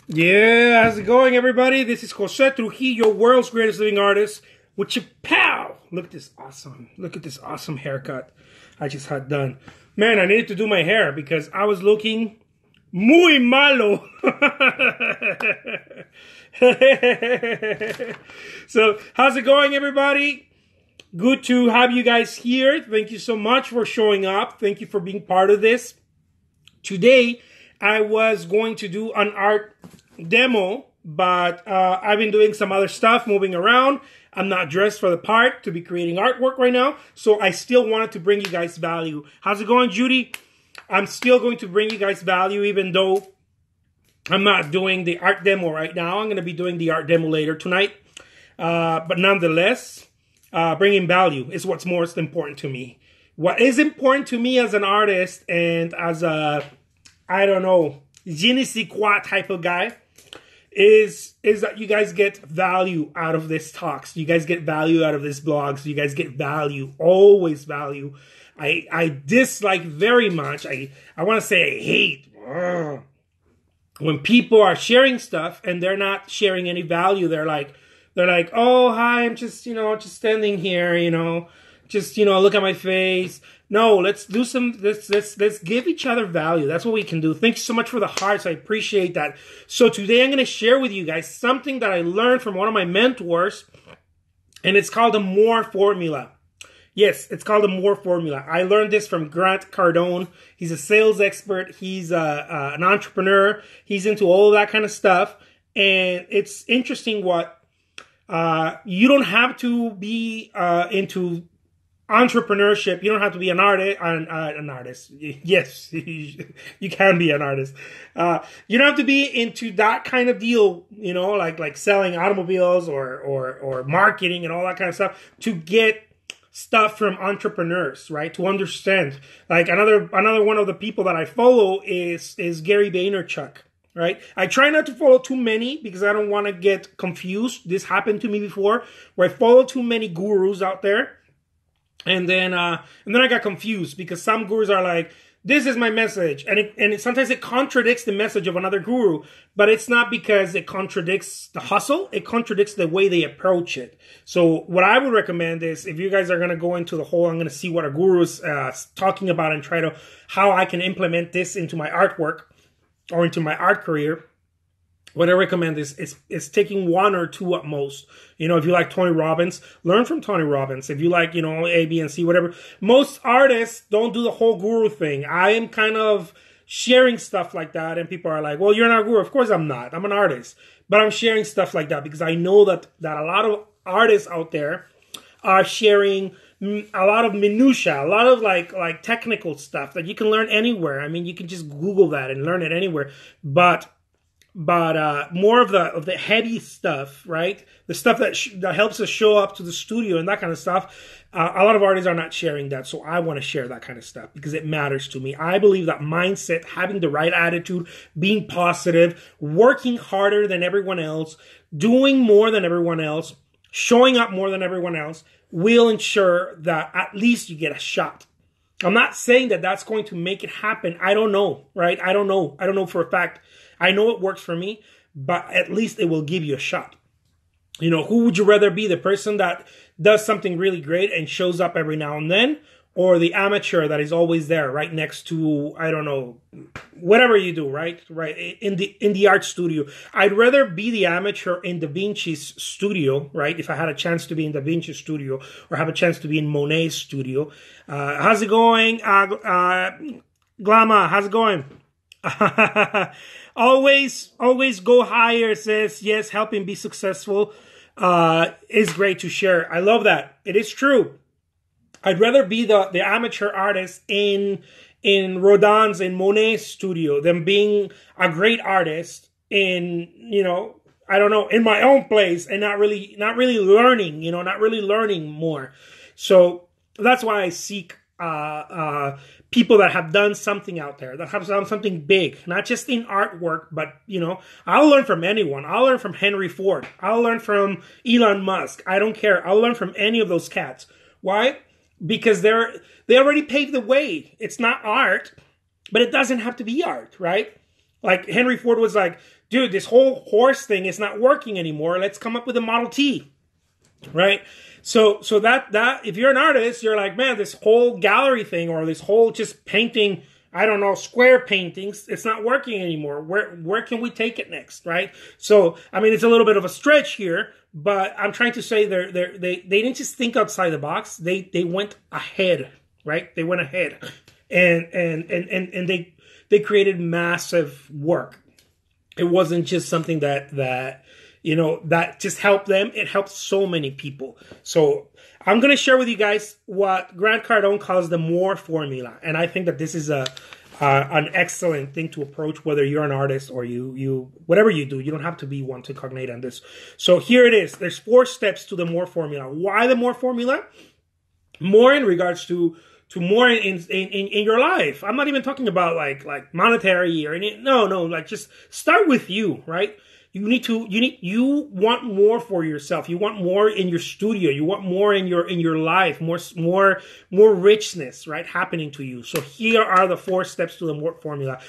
Yeah, how's it going, everybody? This is Jose Trujillo, world's greatest living artist, with your pal. Look at this awesome haircut I just had done. Man, I needed to do my hair because I was looking muy malo. So, how's it going, everybody? Good to have you guys here. Thank you so much for showing up. Thank you for being part of this. Today, I was going to do an art demo, but I've been doing some other stuff, moving around. I'm not dressed for the part to be creating artwork right now, so I still wanted to bring you guys value. How's it going, Judy? I'm still going to bring you guys value, even though I'm not doing the art demo right now. I'm going to be doing the art demo later tonight. But nonetheless, bringing value is what's most important to me. What is important to me as an artist and as a, I don't know, je ne sais quoi type of guy is that you guys get value out of this talks. You guys get value out of this blogs. You guys get value, always value. I dislike very much. I want to say I hate when people are sharing stuff and they're not sharing any value. They're like, oh, hi, I'm just, just standing here, just, look at my face. No, let's do let's give each other value. That's what we can do. Thank you so much for the hearts. I appreciate that. So today I'm going to share with you guys something that I learned from one of my mentors, and it's called the MORE formula. Yes, it's called the MORE formula. I learned this from Grant Cardone. He's a sales expert. He's an entrepreneur. He's into all of that kind of stuff. And it's interesting what you don't have to be into entrepreneurship. You don't have to be an artist. Yes, you can be an artist. You don't have to be into that kind of deal, like selling automobiles or marketing and all that kind of stuff to get stuff from entrepreneurs, right? To understand. Like another one of the people that I follow is Gary Vaynerchuk. Right? I try not to follow too many because I don't want to get confused. This happened to me before where I follow too many gurus out there. And then I got confused because some gurus are like, this is my message. And sometimes it contradicts the message of another guru, but it's not because it contradicts the hustle. It contradicts the way they approach it. So what I would recommend is if you guys are going to go into the whole, I'm going to see what a guru is talking about and try to, how I can implement this into my artwork or into my art career. What I recommend is taking one or two at most. If you like Tony Robbins, learn from Tony Robbins. If you like, A, B, and C, whatever. Most artists don't do the whole guru thing. I am kind of sharing stuff like that, and people are like, well, you're not a guru. Of course I'm not. I'm an artist. But I'm sharing stuff like that because I know that a lot of artists out there are sharing a lot of minutia, a lot of like technical stuff that you can learn anywhere. I mean, you can just Google that and learn it anywhere. But more of the heady stuff, right? The stuff that helps us show up to the studio and that kind of stuff. A lot of artists are not sharing that, so I want to share that kind of stuff because it matters to me. I believe that mindset, having the right attitude, being positive, working harder than everyone else, doing more than everyone else, showing up more than everyone else will ensure that at least you get a shot. I'm not saying that that's going to make it happen. I don't know, right? I don't know. I don't know for a fact. I know it works for me, but at least it will give you a shot. Who would you rather be? The person that does something really great and shows up every now and then, or the amateur that is always there right next to, I don't know, whatever you do, right? In the art studio. I'd rather be the amateur in Da Vinci's studio, right? If I had a chance to be in Da Vinci's studio or have a chance to be in Monet's studio. How's it going? Glama, how's it going? Always go higher, says, yes, helping be successful is great to share. I love that. It is true. I'd rather be the amateur artist in Rodin's and Monet's studio than being a great artist in, I don't know, in my own place and not really learning, not really learning more. So that's why I seek people that have done something out there, that have done something big, not just in artwork, but, I'll learn from anyone. I'll learn from Henry Ford. I'll learn from Elon Musk. I don't care. I'll learn from any of those cats. Why? Because they already paved the way. It's not art, but it doesn't have to be art, right? Like Henry Ford was like, dude, this whole horse thing is not working anymore. Let's come up with a Model T, right? So that if you're an artist, you're like, man, this whole gallery thing or this whole just painting, I don't know, square paintings, it's not working anymore. Where can we take it next, right? So, I mean, it's a little bit of a stretch here, but I'm trying to say they didn't just think outside the box. They went ahead, right? They went ahead, and they created massive work. It wasn't just something that just helped them. It helped so many people. So I'm going to share with you guys what Grant Cardone calls the MORE formula. And I think that this is an excellent thing to approach, whether you're an artist or you whatever you do. You don't have to be one to cognate on this. So here it is. There's 4 steps to the MORE formula. Why the MORE formula? More in regards to more in your life. I'm not even talking about like monetary or any, no, like just start with you, right? You want more for yourself. You want more in your studio. You want more in your life, more richness, right, happening to you. So here are the 4 steps to the MORE formula.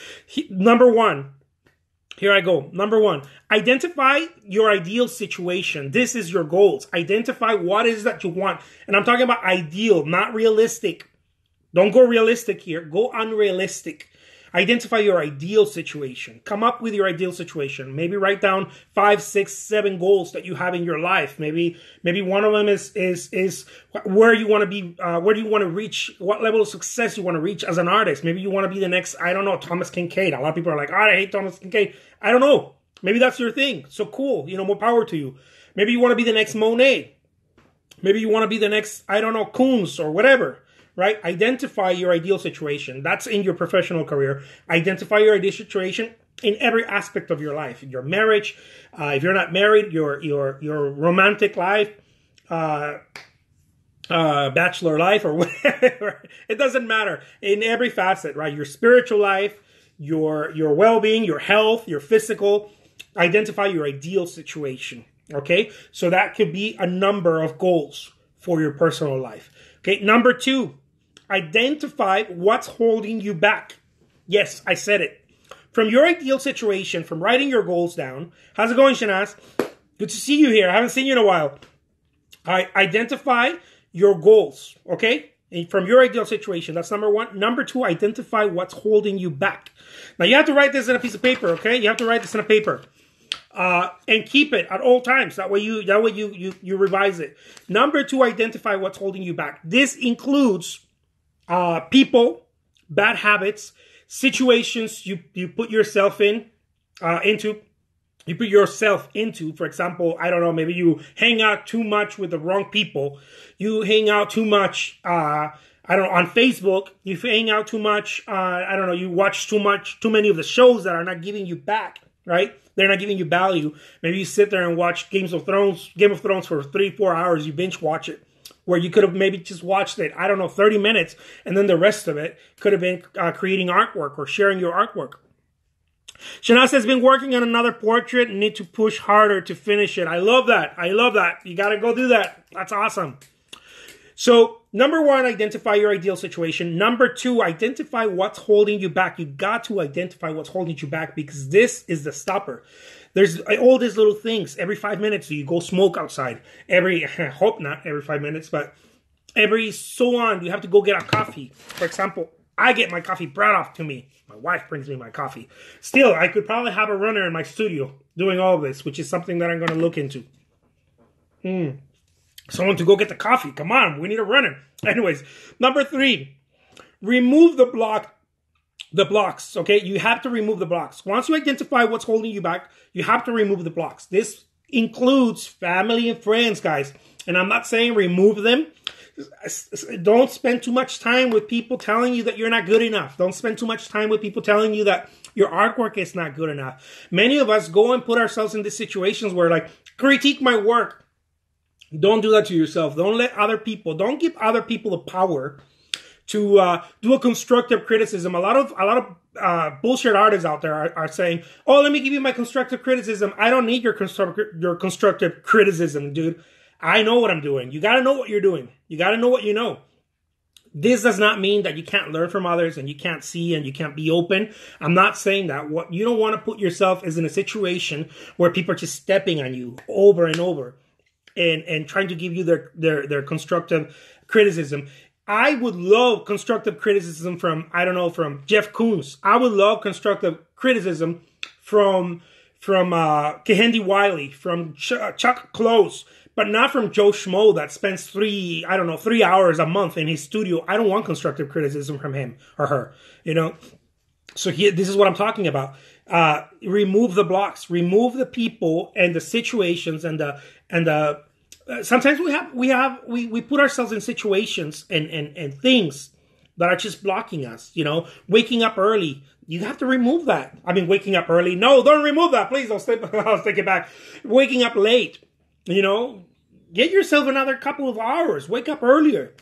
Number 1, here I go. Number 1, identify your ideal situation. This is your goals. Identify what it is that you want. And I'm talking about ideal, not realistic. Don't go realistic here. Go unrealistic. Identify your ideal situation. Come up with your ideal situation. Maybe write down 5, 6, 7 goals that you have in your life. Maybe one of them is where you want to be, where do you want to reach, what level of success you want to reach as an artist. Maybe you want to be the next, I don't know, Thomas Kinkade. A lot of people are like, I hate Thomas Kinkade. I don't know. Maybe that's your thing. So cool. More power to you. Maybe you want to be the next Monet. Maybe you want to be the next, I don't know, Koons or whatever. Right? Identify your ideal situation. That's in your professional career. Identify your ideal situation in every aspect of your life. Your marriage, if you're not married, your romantic life, bachelor life, or whatever. It doesn't matter. In every facet, right? Your spiritual life, your well-being, your health, your physical. Identify your ideal situation. Okay? So that could be a number of goals for your personal life. Okay? Number 2. Identify what's holding you back. Yes, I said it. From your ideal situation, from writing your goals down. How's it going, Shanaz? Good to see you here. I haven't seen you in a while. Identify your goals, okay? And from your ideal situation. That's number 1. Number 2, identify what's holding you back. Now, you have to write this in a piece of paper, okay? You have to write this in a paper. And keep it at all times. That way you revise it. Number 2, identify what's holding you back. This includes people, bad habits, situations you put yourself into. You put yourself into, for example, I don't know, maybe you hang out too much with the wrong people. You hang out too much, I don't know, on Facebook. You hang out too much, I don't know, you watch too many of the shows that are not giving you back, right? They're not giving you value. Maybe you sit there and watch Game of Thrones for 3-4 hours. You binge watch it. Where you could have maybe just watched it, I don't know, 30 minutes, and then the rest of it could have been creating artwork or sharing your artwork. Shanaz has been working on another portrait and need to push harder to finish it. I love that. I love that. You got to go do that. That's awesome. So, number 1, identify your ideal situation. Number 2, identify what's holding you back. You got to identify what's holding you back because this is the stopper. There's all these little things. Every 5 minutes, you go smoke outside. I hope not every 5 minutes, but every so on, you have to go get a coffee. For example, I get my coffee brought off to me. My wife brings me my coffee. Still, I could probably have a runner in my studio doing all of this, which is something that I'm going to look into. Someone to go get the coffee. Come on, we need a runner. Anyways, number 3, remove the blocks, okay? You have to remove the blocks. Once you identify what's holding you back, you have to remove the blocks. This includes family and friends, guys. And I'm not saying remove them. Don't spend too much time with people telling you that you're not good enough. Don't spend too much time with people telling you that your artwork is not good enough. Many of us go and put ourselves in these situations where, like, critique my work. Don't do that to yourself. Don't give other people the power to do a constructive criticism. A lot of bullshit artists out there are saying, "Oh, let me give you my constructive criticism." I don't need your constructive criticism, dude. I know what I'm doing. You got to know what you're doing. You got to know what you know. This does not mean that you can't learn from others and you can't see and you can't be open. I'm not saying that. What you don't want to put yourself is in a situation where people are just stepping on you over and over and trying to give you their constructive criticism. I would love constructive criticism from, I don't know, from Jeff Koons. I would love constructive criticism from Kehinde Wiley, from Chuck Close, but not from Joe Schmo that spends 3 hours a month in his studio. I don't want constructive criticism from him or her, you know. So this is what I'm talking about. Remove the blocks, remove the people and the situations and the sometimes we put ourselves in situations and things that are just blocking us, you know. Waking up early, you have to remove that. I mean, waking up early. No, don't remove that. Please, I'll take it back. Waking up late, you know. Get yourself another couple of hours. Wake up earlier.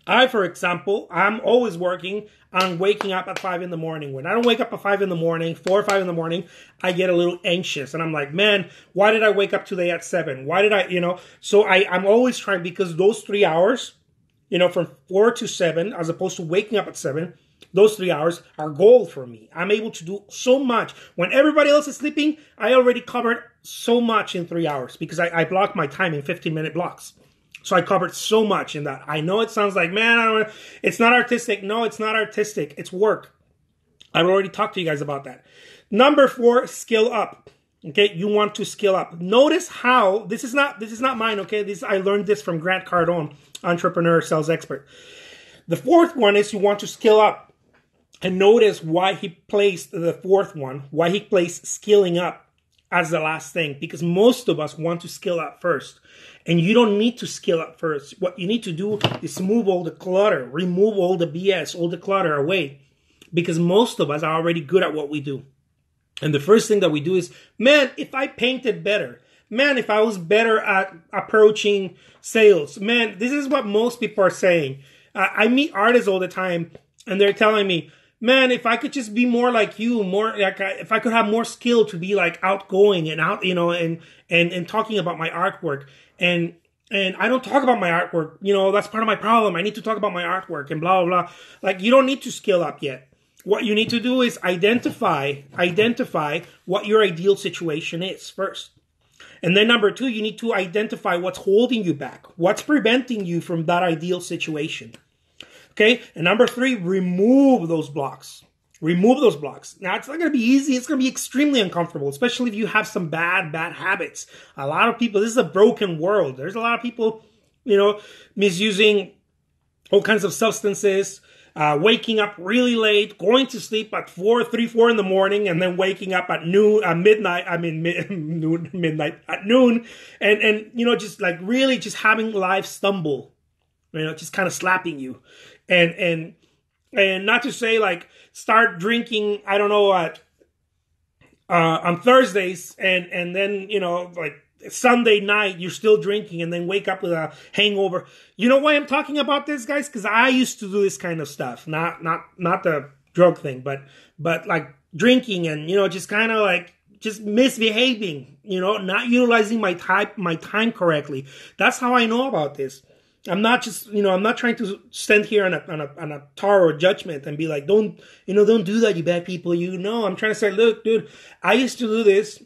For example, I'm always working on waking up at 5 in the morning. When I don't wake up at 5 in the morning, 4 or 5 in the morning, I get a little anxious. And I'm like, man, why did I wake up today at 7? Why did I, you know? So I'm always trying, because those 3 hours, you know, from 4 to 7, as opposed to waking up at 7, those 3 hours are gold for me. I'm able to do so much. When everybody else is sleeping, I already covered so much in 3 hours because I block my time in 15-minute blocks. So I covered so much in that. I know it sounds like, man, it's not artistic. No, it's not artistic. It's work. I've already talked to you guys about that. Number 4, skill up. Okay, you want to skill up. Notice how, this is not mine, okay? I learned this from Grant Cardone, entrepreneur, sales expert. The 4th one is you want to skill up. And notice why he placed the 4th one, why he placed skilling up as the last thing, because most of us want to skill up first. And you don't need to skill up first. What you need to do is move all the clutter, remove all the BS, all the clutter away, because most of us are already good at what we do. And the first thing that we do is, man, if I painted better, man, if I was better at approaching sales, man, this is what most people are saying. I meet artists all the time and they're telling me, man, if I could just be more like you, more like if I could have more skill to be like outgoing and out, you know, and talking about my artwork. And I don't talk about my artwork, you know, that's part of my problem. I need to talk about my artwork and blah, blah, blah. Like, you don't need to skill up yet. What you need to do is identify what your ideal situation is first. And then number 2, you need to identify what's holding you back. What's preventing you from that ideal situation. Okay, and number 3, remove those blocks. Remove those blocks. Now, it's not going to be easy. It's going to be extremely uncomfortable, especially if you have some bad habits. A lot of people, this is a broken world. There's a lot of people, you know, misusing all kinds of substances, waking up really late, going to sleep at 4 in the morning, and then waking up at midnight, at noon, and you know, just like really just having life stumble, you know, just kind of slapping you. And not to say like start drinking, I don't know, on Thursdays and then, you know, like Sunday night you're still drinking and then wake up with a hangover. You know why I'm talking about this, guys? Because I used to do this kind of stuff, not the drug thing, but like drinking and, you know, just kind of like just misbehaving, you know, not utilizing my time correctly. That's how I know about this. I'm not just, you know, I'm not trying to stand here on a tower of judgment and be like, don't do that, you bad people. You know, I'm trying to say, look, dude, I used to do this.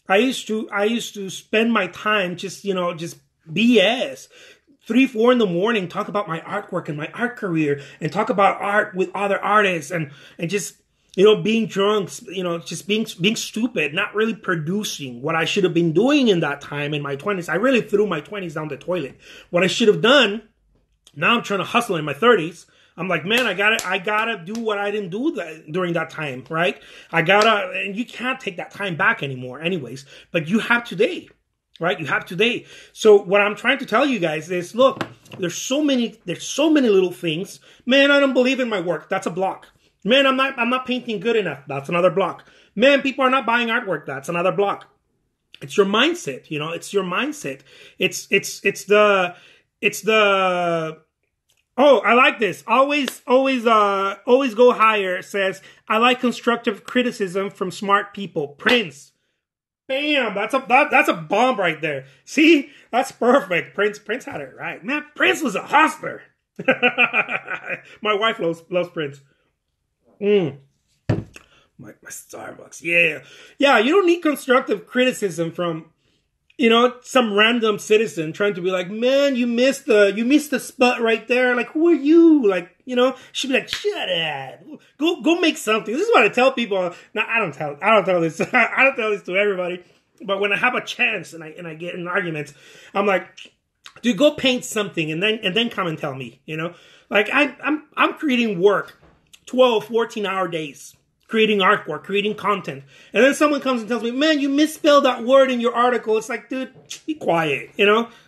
I used to spend my time just, you know, just BS. 3, 4 in the morning, talk about my artwork and my art career and talk about art with other artists and just, you know, being drunk, you know, just being stupid, not really producing what I should have been doing in that time in my 20s. I really threw my 20s down the toilet. What I should have done, now I'm trying to hustle in my 30s. I'm like, man, I gotta do what I didn't do during that time, right? And you can't take that time back anymore anyways, but you have today, right? You have today. So what I'm trying to tell you guys is, look, there's so many little things. Man, I don't believe in my work. That's a block. Man, I'm not painting good enough. That's another block. Man, people are not buying artwork. That's another block. It's your mindset, you know, it's your mindset. It's the oh, I like this. Always go higher. Says, I like constructive criticism from smart people. Prince. Bam, that's a bomb right there. See? That's perfect. Prince had it right. Man, Prince was a hustler. My wife loves Prince. My Starbucks. Yeah. Yeah, you don't need constructive criticism from, some random citizen trying to be like, man, you missed the spot right there. Like, who are you? Like, she'd be like, shut up. Go make something. This is what I tell people. Now, I don't tell this. I don't tell this to everybody. But when I have a chance and I get in arguments, I'm like, dude, go paint something and then come and tell me, Like, I'm creating work, 12, 14-hour days. Creating artwork, creating content. And then someone comes and tells me, man, you misspelled that word in your article. It's like, dude, be quiet,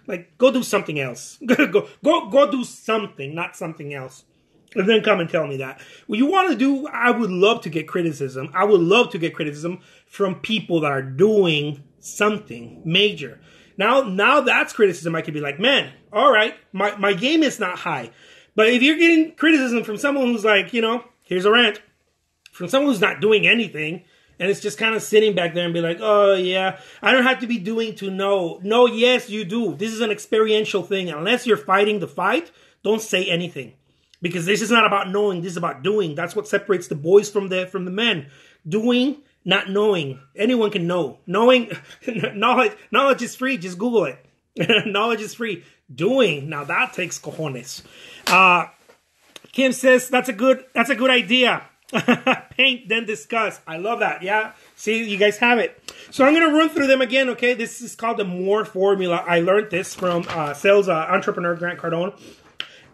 Like, go do something else. go do something, not something else. And then come and tell me that. What you want to do, I would love to get criticism. I would love to get criticism from people that are doing something major. Now that's criticism. I could be like, man, all right, my game is not high. But if you're getting criticism from someone who's like, here's a rant. From someone who's not doing anything, and it's just kind of sitting back there and be like, oh, yeah, I don't have to be doing to know. No, yes, you do. This is an experiential thing. Unless you're fighting the fight, don't say anything. Because this is not about knowing. This is about doing. That's what separates the boys from the men. Doing, not knowing. Anyone can know. Knowing, knowledge is free. Just Google it. Knowledge is free. Doing, now that takes cojones. Kim says, that's a good idea. Paint, then discuss. I love that. Yeah. See, you guys have it. So I'm going to run through them again. Okay. This is called the MORE formula. I learned this from sales entrepreneur Grant Cardone.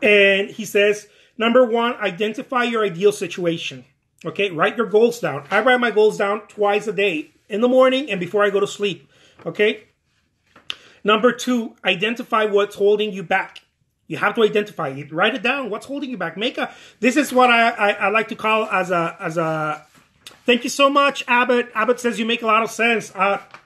And he says, number 1, identify your ideal situation. Okay. Write your goals down. I write my goals down twice a day, in the morning and before I go to sleep. Okay. Number 2, identify what's holding you back. You have to identify it. Write it down. What's holding you back? This is what I like to call as a. Thank you so much, Abbott. Abbott says you make a lot of sense.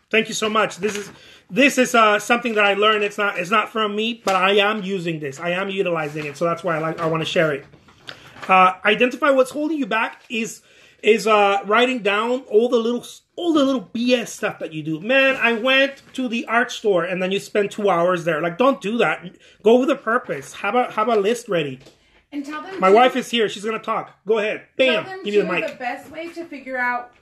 Thank you so much. This is something that I learned. It's not from me, but I am using this. I am utilizing it. So that's why I want to share it. Identify what's holding you back is writing down all the little BS stuff that you do. Man, I went to the art store and then you spend 2 hours there. Like, don't do that. Go with a purpose. Have a list ready. And tell them my wife is here. She's gonna talk. Go ahead. Bam. Tell them give me the mic. The best way to figure out.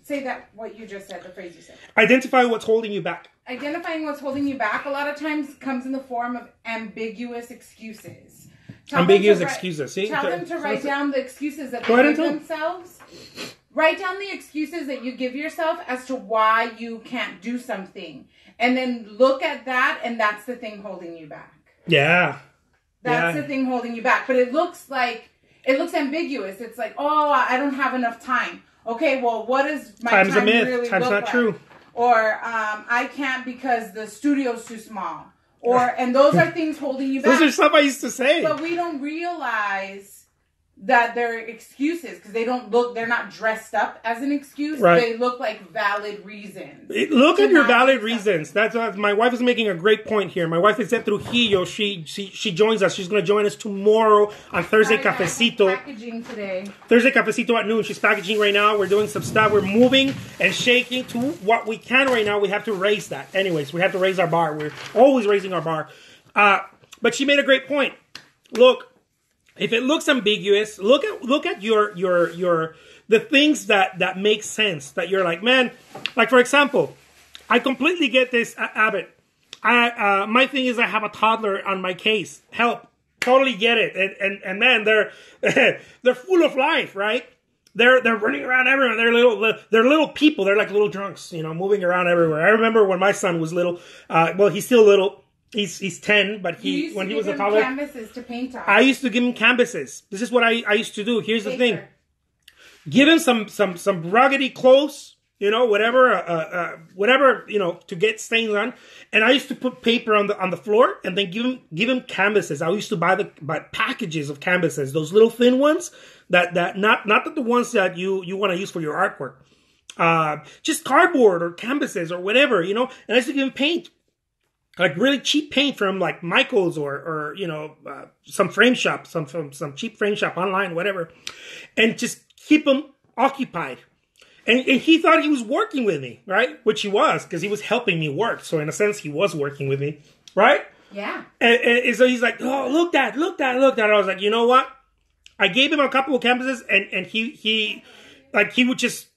Say that what you just said. The phrase you said. Identify what's holding you back. Identifying what's holding you back a lot of times comes in the form of ambiguous excuses. Ambiguous excuses. See? Tell them to write down the excuses that they give themselves. Write down the excuses that you give yourself as to why you can't do something. And then look at that, and that's the thing holding you back. Yeah. That's the thing holding you back. But it looks ambiguous. It's like, oh, I don't have enough time. Okay, well, what is my time Time's a myth. Really Time's look not like? True. Or I can't because the studio's too small. And those are things holding you back. Those are stuff I used to say. But we don't realize that they're excuses because they're not dressed up as an excuse. Right. They look like valid reasons. Look at your valid reasons. That's my wife is making a great point here. My wife is at Trujillo. She joins us. She's going to join us tomorrow on Thursday Cafecito. Packaging today. Thursday Cafecito at noon. She's packaging right now. We're doing some stuff. We're moving and shaking to what we can right now. We have to raise that. Anyways, we have to raise our bar. We're always raising our bar. But she made a great point. Look. If it looks ambiguous, look at the things that make sense. That you're like, man, like for example, I completely get this, Abbott. My thing is I have a toddler on my case. Help, totally get it. And man, they're full of life, right? They're running around everywhere. They're little people. They're like little drunks, moving around everywhere. I remember when my son was little. Well, he's still little. He's 10, but when he was a toddler, canvases to paint on. I used to give him canvases. This is what I used to do. Here's the thing: give him some ruggedy clothes, whatever, to get stains on. And I used to put paper on the floor, and then give him canvases. I used to buy packages of canvases, those little thin ones that not the ones that you want to use for your artwork, just cardboard or canvases or whatever, And I used to give him paint. Like really cheap paint from like Michael's or some frame shop, some cheap frame shop online, whatever, and just keep him occupied. And he thought he was working with me, right? Which he was, because he was helping me work. So in a sense, he was working with me, right? Yeah. And so he's like, oh, look that. I was like, you know what? I gave him a couple of canvases, and he would just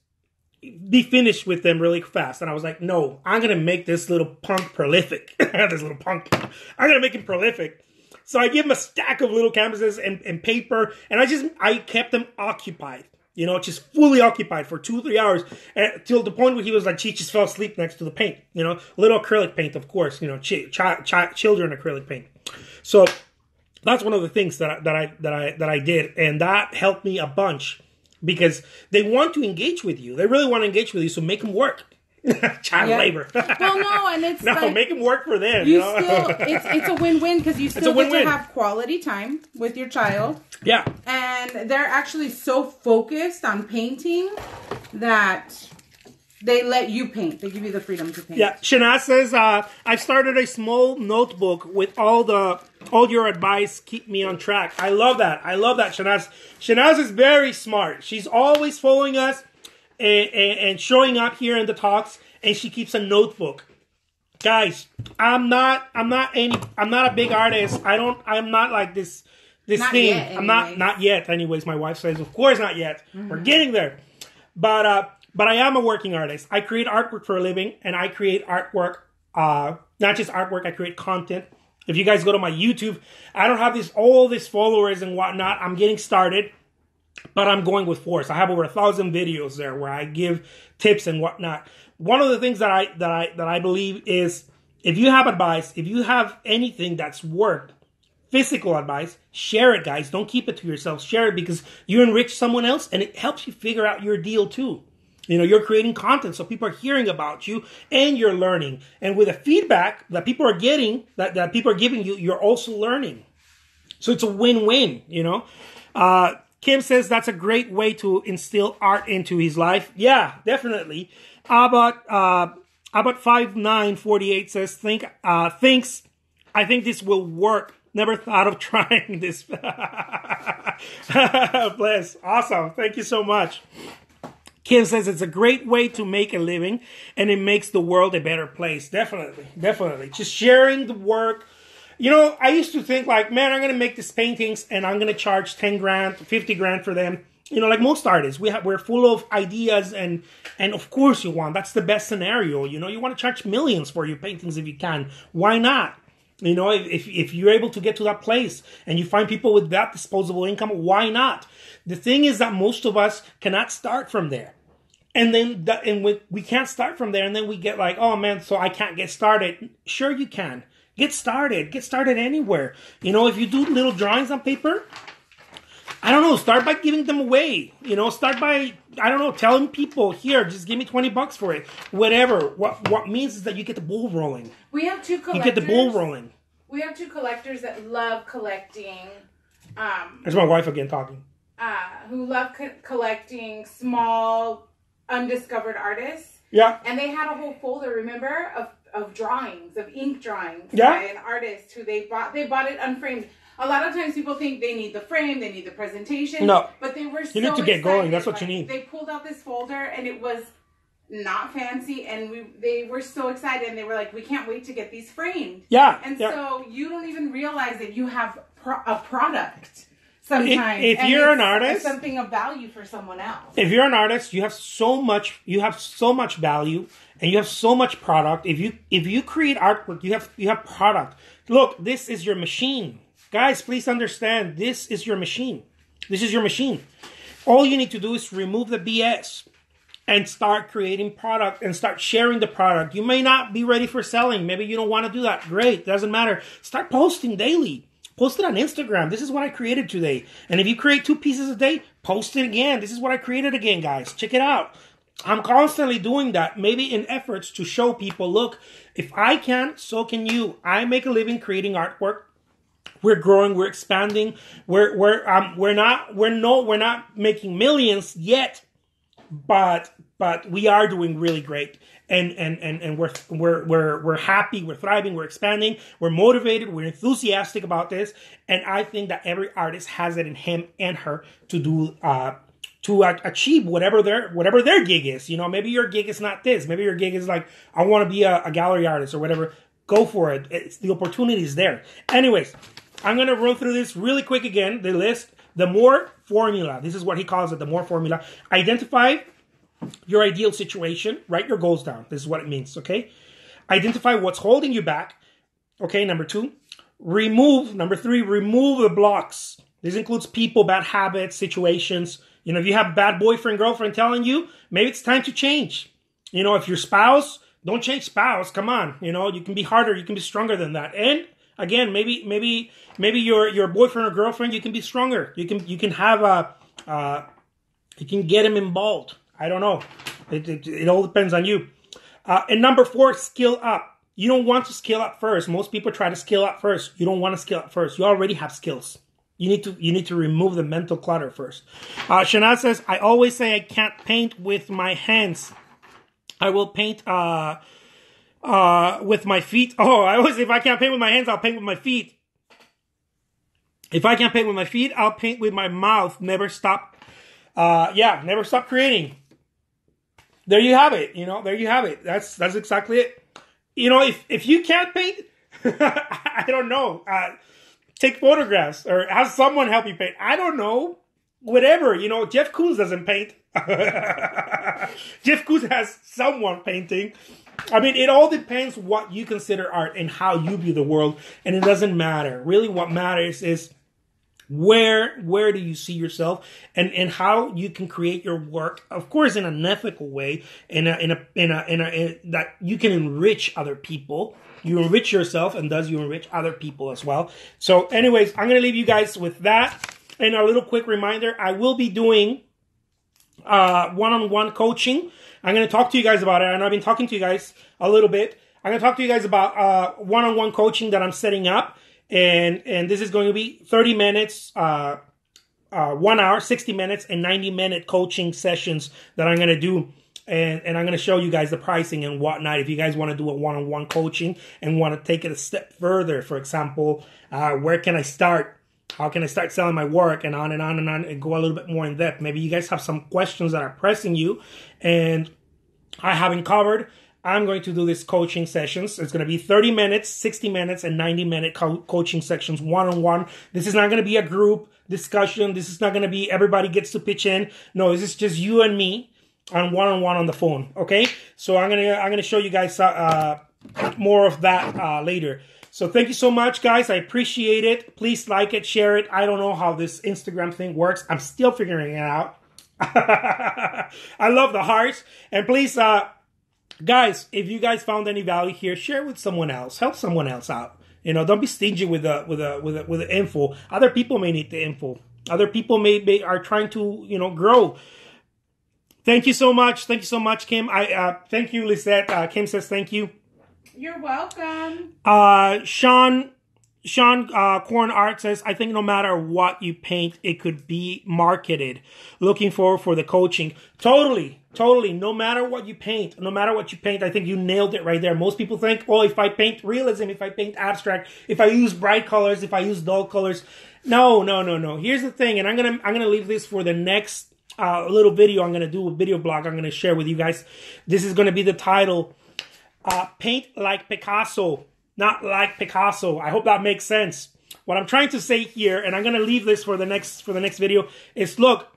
be finished with them really fast. And I was like, no, I'm going to make this little punk prolific. I'm going to make him prolific. So I give him a stack of little canvases and paper, and I kept him occupied. You know, just fully occupied for 2-3 hours, till the point where he was like, he just fell asleep next to the paint. You know, little acrylic paint, of course. You know, children acrylic paint. So that's one of the things that I did, and that helped me a bunch because they want to engage with you. They really want to engage with you, so make them work. Child labor. Well, no, and it's make them work for them. It's a win-win because you still get to have quality time with your child. Yeah, and they're actually so focused on painting that they let you paint. They give you the freedom to paint. Yeah, Shanaz says, I started a small notebook with all your advice. Keep me on track. I love that, Shanaz. Shanaz is very smart. She's always following us and showing up here in the talks, and she keeps a notebook. Guys, I'm not a big artist. I'm not like this not thing. Yet, I'm not yet. Anyways, my wife says, of course not yet. Mm-hmm. We're getting there. But I am a working artist. I create artwork for a living, and I create artwork, not just artwork, I create content. If you guys go to my YouTube, I don't have all these followers and whatnot. I'm getting started, but I'm going with force. I have over 1,000 videos there where I give tips and whatnot. One of the things that I believe is, if you have advice, if you have anything that's worked, physical advice, share it, guys. Don't keep it to yourself. Share it, because you enrich someone else, and it helps you figure out your deal too. You know, you're creating content, so people are hearing about you, and you're learning. And with the feedback that people are getting, that people are giving you, you're also learning. So it's a win-win, you know. Kim says that's a great way to instill art into his life. Yeah, definitely. About 5948 says, thinks, I think this will work. Never thought of trying this. Bless. Awesome. Thank you so much. Kim says it's a great way to make a living, and it makes the world a better place. Definitely. Definitely. Just sharing the work. You know, I used to think like, man, I'm going to make these paintings and I'm going to charge 10 grand, 50 grand for them. You know, like most artists, we're full of ideas, and of course that's the best scenario. You know, you want to charge millions for your paintings if you can. Why not? You know, if you're able to get to that place and you find people with that disposable income, why not? The thing is that most of us cannot start from there. And then we can't start from there, and then we get like, oh man, so I can't get started. Sure you can. Get started. Get started anywhere. You know, if you do little drawings on paper, I don't know, start by giving them away. You know, start by, I don't know, telling people, here, just give me $20 for it. Whatever. What means is that you get the ball rolling. We have two collectors. You get the ball rolling. We have two collectors that love collecting. There's my wife again talking. Who love collecting small, undiscovered artists. Yeah. And they had a whole folder, remember, of drawings, of ink drawings by an artist who they bought it unframed. A lot of times people think they need the frame, they need the presentation. No. But they were so You need to get going. That's what you need. They pulled out this folder, and it was not fancy, and they were so excited, and they were like, we can't wait to get these framed. Yeah. And so you don't even realize that you have a product sometimes. If you're an artist, something of value for someone else. If you're an artist, you have so much value, and you have so much product. If you create artwork, you have product. Look, this is your machine. Guys, please understand, this is your machine. This is your machine. All you need to do is remove the BS and start creating product and start sharing the product. You may not be ready for selling. Maybe you don't want to do that. Great. Doesn't matter. Start posting daily. Post it on Instagram. This is what I created today. And if you create 2 pieces a day, post it again. This is what I created again, guys. Check it out. I'm constantly doing that, maybe in efforts to show people, look, if I can, so can you. I make a living creating artwork. We're growing, we're expanding. We're not making millions yet, but we are doing really great. And we're happy, we're thriving, we're expanding, we're motivated, we're enthusiastic about this. And I think that every artist has it in him and her to do to achieve whatever their gig is. You know, maybe your gig is not this. Maybe your gig is like, I want to be a gallery artist or whatever. Go for it. The opportunity is there. Anyways, I'm going to run through this really quick again. The list, the more formula. This is what he calls it, the more formula. Identify your ideal situation. Write your goals down. This is what it means, okay? Identify what's holding you back. Okay, number 2. Number 3, remove the blocks. This includes people, bad habits, situations. You know, if you have a bad boyfriend, girlfriend telling you, maybe it's time to change. You know, if your spouse, don't change spouse. Come on. You know, you can be harder. You can be stronger than that. And again, maybe your boyfriend or girlfriend, you can be stronger. You can have you can get him involved. I don't know. It all depends on you. And number 4, skill up. You don't want to skill up first. Most people try to skill up first. You don't want to skill up first. You already have skills. You need to remove the mental clutter first. Shanaz says, I always say I can't paint with my hands. I will paint with my feet. Oh, I always say if I can't paint with my hands, I'll paint with my feet. If I can't paint with my feet, I'll paint with my mouth. Never stop. Never stop creating. There you have it. You know, there you have it. That's exactly it. You know, if you can't paint, I don't know. Take photographs or have someone help you paint. I don't know. Whatever. You know, Jeff Koons doesn't paint. Jeff Koons has someone painting. I mean, it all depends what you consider art and how you view the world. And it doesn't matter. Really, what matters is where do you see yourself and how you can create your work, of course, in an ethical way, in that you can enrich other people. You enrich yourself, and thus you enrich other people as well. So anyways, I'm going to leave you guys with that. And a little quick reminder, I will be doing one-on-one coaching. I'm going to talk to you guys about it. And I've been talking to you guys a little bit. I'm going to talk to you guys about one-on-one coaching that I'm setting up. And this is going to be 30 minutes, 1 hour, 60 minutes, and 90-minute coaching sessions that I'm going to do. And I'm going to show you guys the pricing and whatnot. If you guys want to do a one-on-one coaching and want to take it a step further, for example, where can I start? How can I start selling my work? And on and on and on, and go a little bit more in depth. Maybe you guys have some questions that are pressing you and I haven't covered. I'm going to do these coaching sessions. It's going to be 30 minutes, 60 minutes, and 90-minute coaching sections, one-on-one. This is not going to be a group discussion. This is not going to be everybody gets to pitch in. No, this is just you and me on one-on-one on the phone. Okay, so I'm gonna show you guys more of that later. So thank you so much, guys. I appreciate it. Please like it, share it. I don't know how this Instagram thing works. I'm still figuring it out. I love the hearts, and please. Guys, if you guys found any value here, share with someone else. Help someone else out. You know, don't be stingy with the info. Other people may need the info. Other people may are trying to, you know, grow. Thank you so much. Thank you so much, Kim. Thank you, Lisette. Kim says thank you. You're welcome. Sean Corn Art says, I think no matter what you paint, it could be marketed. Looking forward for the coaching. Totally. No matter what you paint, I think you nailed it right there. Most people think, oh, if I paint realism, if I paint abstract, if I use bright colors, if I use dull colors. No. Here's the thing, and I'm gonna leave this for the next little video. I'm gonna do a video blog. I'm gonna share with you guys. This is gonna be the title. Paint like Picasso, not like Picasso. I hope that makes sense. What I'm trying to say here, and I'm gonna leave this for the next video, is look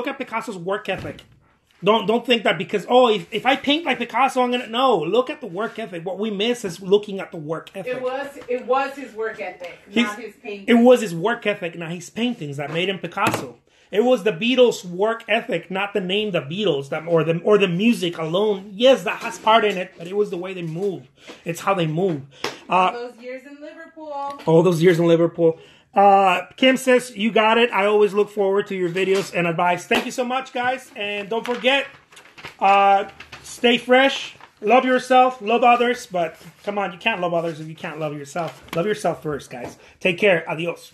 at Picasso's work ethic. Don't think that because, oh, if I paint like Picasso, I'm gonna, no, look at the work ethic. What we miss is looking at the work ethic. It was his work ethic, not his painting. It was his work ethic, not his paintings that made him Picasso. It was the Beatles' work ethic, not the name the Beatles, or the music alone. Yes, that has part in it, but it was the way they move. It's how they move. All those years in Liverpool. Kim says, you got it. I always look forward to your videos and advice. Thank you so much, guys. And don't forget, stay fresh, love yourself, love others. But come on, you can't love others if you can't love yourself. Love yourself first, guys. Take care. Adios.